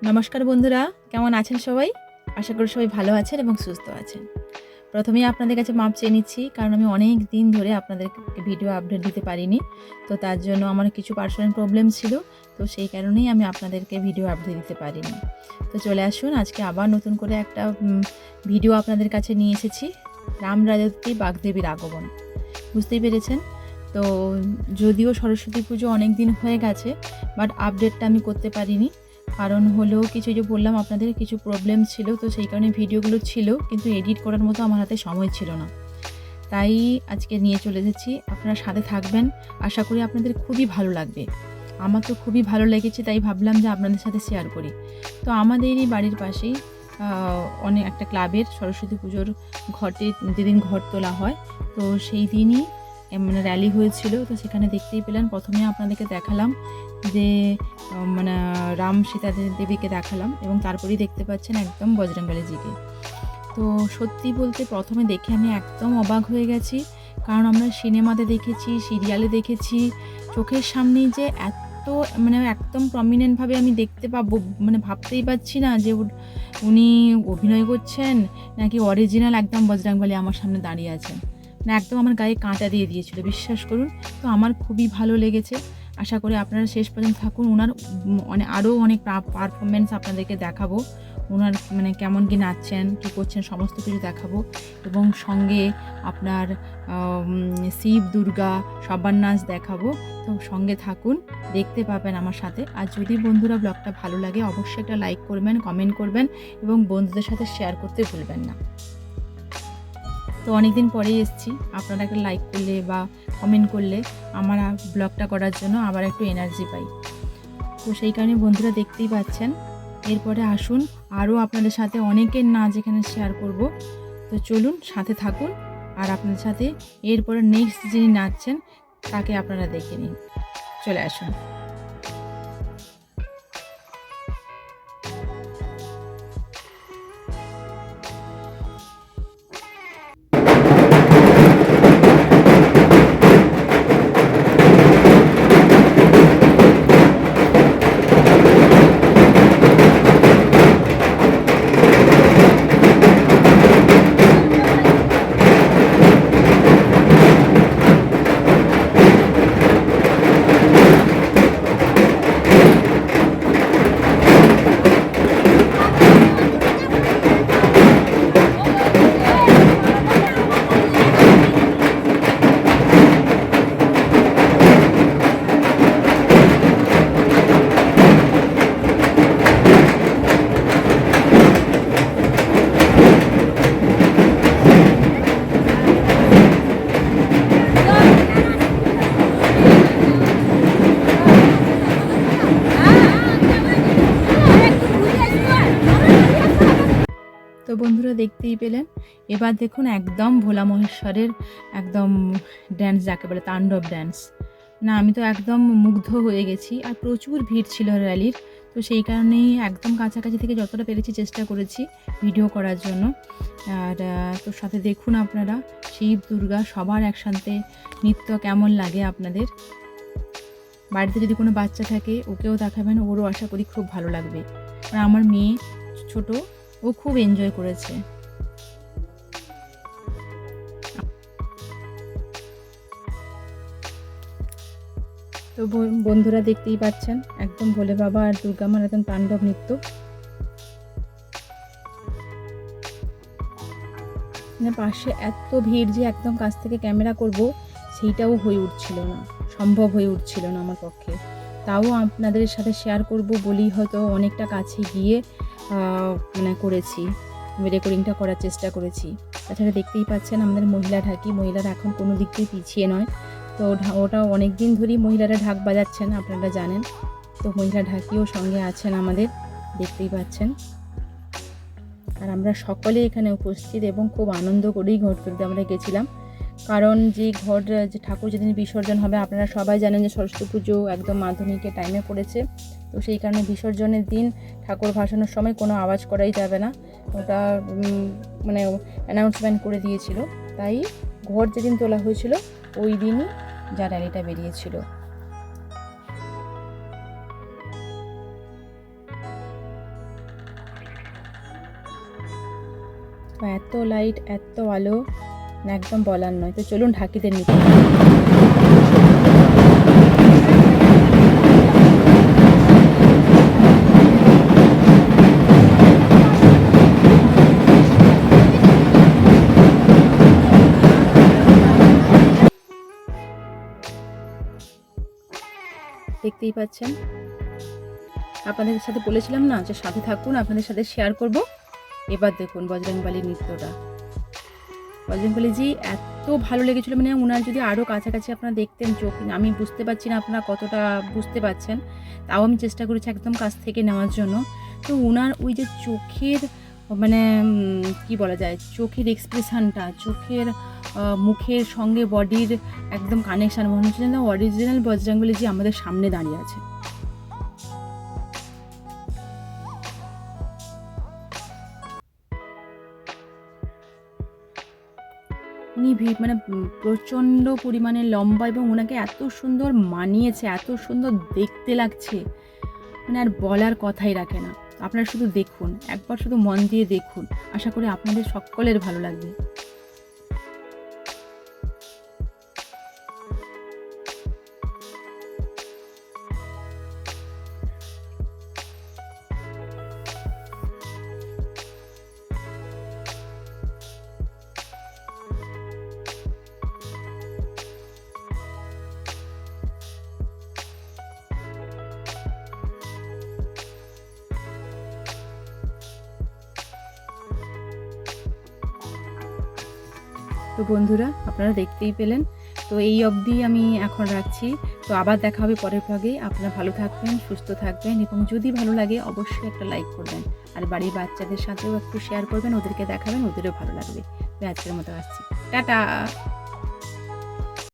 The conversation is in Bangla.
নমস্কার বন্ধুরা, কেমন আছেন সবাই? আশা করি সবাই ভালো আছেন এবং সুস্থ আছেন। প্রথমেই আপনাদের কাছে মাপ চেয়ে নিচ্ছি, কারণ আমি অনেক দিন ধরে আপনাদেরকে ভিডিও আপডেট দিতে পারিনি। তো তার জন্য আমার কিছু পার্সোনাল প্রবলেম ছিল, তো সেই কারণেই আমি আপনাদেরকে ভিডিও আপডেট দিতে পারিনি। তো চলে আসুন, আজকে আবার নতুন করে একটা ভিডিও আপনাদের কাছে নিয়ে এসেছি। রাম রাজত্বে বাগদেবীর আগমন, বুঝতেই পেরেছেন। তো যদিও সরস্বতী পুজো অনেক দিন হয়ে গেছে, বাট আপডেটটা আমি করতে পারিনি। কারণ হলো কিছু যে বললাম আপনাদের কিছু প্রবলেম ছিল, তো সেই কারণে ভিডিওগুলো ছিল কিন্তু এডিট করার মতো আমার হাতে সময় ছিল না। তাই আজকে নিয়ে চলে এসেছি, আপনারা সাথে থাকবেন। আশা করি আপনাদের খুবই ভালো লাগবে। আমার তো খুবই ভালো লেগেছে, তাই ভাবলাম যে আপনাদের সাথে শেয়ার করি। তো আমাদেরই বাড়ির পাশেই অনেক একটা ক্লাবের সরস্বতী পুজোর ঘটে, যেদিন ঘট তোলা হয়, তো সেই দিনই মানে র্যালি হয়েছিল। তো সেখানে দেখতেই পেলেন, প্রথমে আপনাদেরকে দেখালাম যে মানে রাম সীতা দেবীকে দেখালাম, এবং তারপরেই দেখতে পাচ্ছেন একদম বজরংবলীজিকে। তো সত্যি বলতে প্রথমে দেখে আমি একদম অবাক হয়ে গেছি, কারণ আমরা সিনেমাতে দেখেছি, সিরিয়ালে দেখেছি, চোখের সামনেই যে এত মানে একদম প্রমিনেন্টভাবে আমি দেখতে পাবো, মানে ভাবতেই পারছি না যে উনি অভিনয় করছেন নাকি অরিজিনাল একদম বজরংবলী আমার সামনে দাঁড়িয়ে আছেন। মানে একদম আমার গায়ে কাঁটা দিয়ে দিয়েছিল, বিশ্বাস করুন। তো আমার খুবই ভালো লেগেছে। আশা করি আপনারা শেষ পর্যন্ত থাকুন। ওনার আরও অনেক পারফরমেন্স আপনাদেরকে দেখাবো। ওনার মানে কেমন কি নাচছেন, কী করছেন, সমস্ত কিছু দেখাবো। এবং সঙ্গে আপনার শিব দুর্গা সবার নাচ দেখাবো। তো সঙ্গে থাকুন, দেখতে পাবেন আমার সাথে। আর যদি বন্ধুরা ব্লগটা ভালো লাগে, অবশ্যই একটা লাইক করবেন, কমেন্ট করবেন এবং বন্ধুদের সাথে শেয়ার করতে ভুলবেন না। তো অনেক দিন পরেই এসেছি, আপনারা একটা লাইক করলে বা কমেন্ট করলে আমার ব্লগটা করার জন্য আবার একটু এনার্জি পাই। তো সেই কারণে বন্ধুরা দেখতেই পাচ্ছেন। এরপরে আসুন, আরও আপনাদের সাথে অনেকের নাচ এখানে শেয়ার করব। তো চলুন সাথে থাকুন, আর আপনাদের সাথে এরপরে নেক্সট যিনি নাচছেন তাকে আপনারা দেখে নিন। চলে আসুন। তো বন্ধুরা দেখতেই পেলেন, এবার দেখুন একদম ভোলা মহেশ্বরের একদম ড্যান্স, যাকে বলে তাণ্ডব ড্যান্স। না, আমি তো একদম মুগ্ধ হয়ে গেছি। আর প্রচুর ভিড় ছিল র্যালির, তো সেই কারণেই একদম কাছাকাছি থেকে যতটা পেরেছি চেষ্টা করেছি ভিডিও করার জন্য। আর তোর সাথে দেখুন আপনারা শিব দুর্গা সবার একসাথে নৃত্য কেমন লাগে আপনাদের। বাড়িতে যদি কোনো বাচ্চা থাকে ওকেও দেখাবেন, ওরও আশা করি খুব ভালো লাগবে। আর আমার মেয়ে ছোট, ও খুব এনজয় করেছে। তো বন্ধুরা দেখতেই পাচ্ছেন একদম ভোলে বাবা আর দুর্গা মার একদম তাণ্ডব নৃত্য। মানে পাশে এত ভিড় যে একদম কাছ থেকে ক্যামেরা করব সেইটাও হয়ে উঠছিল না, সম্ভব হয়ে উঠছিল না আমার পক্ষে। তাও আপনাদের সাথে শেয়ার করব বলেই হয়তো অনেকটা কাছে গিয়ে মানে করেছি, রেকর্ডিংটা করার চেষ্টা করেছি। তাছাড়া দেখতেই পাচ্ছেন আমাদের মহিলা ঢাকি, মহিলারা এখন কোনো দিক দিয়ে পিছিয়ে নয়। তো ওটা অনেক দিন ধরেই মহিলারা ঢাক বাজাচ্ছেন, আপনারা জানেন। তো মহিলা ঢাকিও সঙ্গে আছেন আমাদের, দেখতেই পাচ্ছেন। আর আমরা সকলে এখানে উপস্থিত এবং খুব আনন্দ করেই ঘট তুলতে আমরা গেছিলাম। কারণ যে ঠাকুর যেদিন বিসর্জন হবে, আপনারা সবাই জানেন যে সরস্বতী পুজো একদম মাধ্যমিকের টাইমে পড়েছে। তো সেই কারণে বিসর্জনের দিন ঠাকুর ভাসানোর সময় কোনো আওয়াজ করাই যাবে না, ওটা মানে অ্যানাউন্সমেন্ট করে দিয়েছিল। তাই ঘট যেদিন তোলা হয়েছিল ওই দিনই যা র্যালিটা বেরিয়েছিল। তো এত লাইট, এত আলো, একদম বলার নয়। তো চলুন ঢাকিদের নিতে। দেখতেই পাচ্ছেন, আপনাদের সাথে বলেছিলাম না যে সাথে থাকুন, আপনাদের সাথে শেয়ার করব। এবার দেখুন বজরংবলীর নৃত্যটা। বজরংবলীজি এত ভালো লেগেছিল, মানে ওনার যদি আরও কাছাকাছি আপনারা দেখতেন, চোখ, আমি বুঝতে পারছি না আপনারা কতটা বুঝতে পারছেন, তাও আমি চেষ্টা করেছি একদম কাছ থেকে নেওয়ার জন্য। তো ওনার ওই যে চোখের, মানে কি বলা যায়, চোখের এক্সপ্রেশনটা, চোখের মুখের সঙ্গে বডির একদম কানেকশান, মনে হচ্ছে যেন অরিজিনাল বজরংবলীজি আমাদের সামনে দাঁড়িয়ে আছে। উনি মানে প্রচণ্ড পরিমাণে লম্বা এবং ওনাকে এত সুন্দর মানিয়েছে, এত সুন্দর দেখতে লাগছে, মানে আর বলার কথাই রাখে না। আপনারা শুধু দেখুন, একবার শুধু মন দিয়ে দেখুন, আশা করি আপনাদের সকলের ভালো লাগবে। তো বন্ধুরা, আপনারা দেখতেই পেলেন। তো এই অবধি আমি এখন রাখছি। তো আবার দেখা হবে পরের ভাগে। আপনারা ভালো থাকবেন, সুস্থ থাকবেন, এবং যদি ভালো লাগে অবশ্যই একটা লাইক করবেন, আর বাড়ির বাচ্চাদের সাথেও একটু শেয়ার করবেন, ওদেরকে দেখাবেন, ওদেরও ভালো লাগবে। আজকের মতো আসছি, টাটা।